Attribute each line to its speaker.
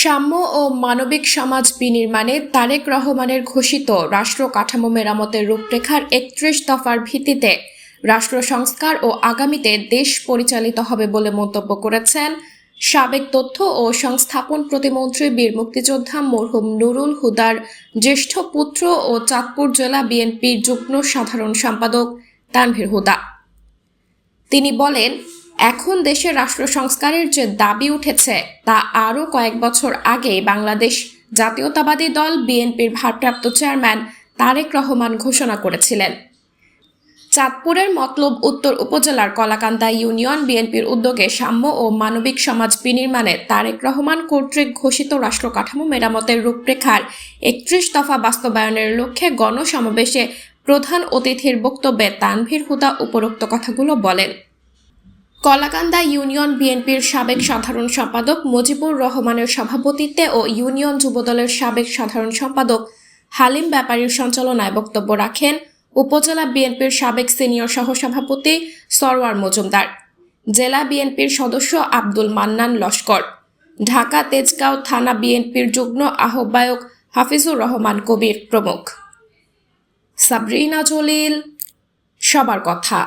Speaker 1: সাম্য ও মানবিক সমাজ বিনির্মাণে তারেক রহমানের ঘোষিত রাষ্ট্র কাঠামো মেরামতের রূপরেখার ৩১ দফার ভিত্তিতে রাষ্ট্র সংস্কার ও আগামীতে দেশ পরিচালিত হবে বলে মন্তব্য করেছেন সাবেক তথ্য ও সংস্থাপন প্রতিমন্ত্রী বীর মুক্তিযোদ্ধা মরহুম নুরুল হুদার জ্যেষ্ঠ পুত্র ও চাঁদপুর জেলা বিএনপির যুগ্ম সাধারণ সম্পাদক তানভীর হুদা। তিনি বলেন, এখন দেশের রাষ্ট্র সংস্কারের যে দাবি উঠেছে তা আরও কয়েক বছর আগে বাংলাদেশ জাতীয়তাবাদী দল বিএনপির ভারপ্রাপ্ত চেয়ারম্যান তারেক রহমান ঘোষণা করেছিলেন। চাঁদপুরের মতলব উত্তর উপজেলার কলাকান্দা ইউনিয়ন বিএনপির উদ্যোগে সাম্য ও মানবিক সমাজ বিনির্মাণে তারেক রহমান কর্তৃক ঘোষিত রাষ্ট্র কাঠামো মেরামতের রূপরেখার ৩১ দফা বাস্তবায়নের লক্ষ্যে গণসমাবেশে প্রধান অতিথির বক্তব্যে তানভীর হুদা উপরোক্ত কথাগুলো বলেন। কলাকান্দা ইউনিয়ন বিএনপির সাবেক সাধারণ সম্পাদক মুজিবুর রহমানের সভাপতিত্বে ও ইউনিয়ন যুবদলের সাবেক সাধারণ সম্পাদক হালিম ব্যাপারীর সঞ্চালনায় বক্তব্য রাখেন উপজেলা বিএনপির সাবেক সিনিয়র সহসভাপতি সরওয়ার মজুমদার, জেলা বিএনপির সদস্য আব্দুল মান্নান লস্কর, ঢাকা তেজগাঁও থানা বিএনপির যুগ্ম আহ্বায়ক হাফিজুর রহমান কবির প্রমুখ। সাবরিনা জলিল, সবার কথা।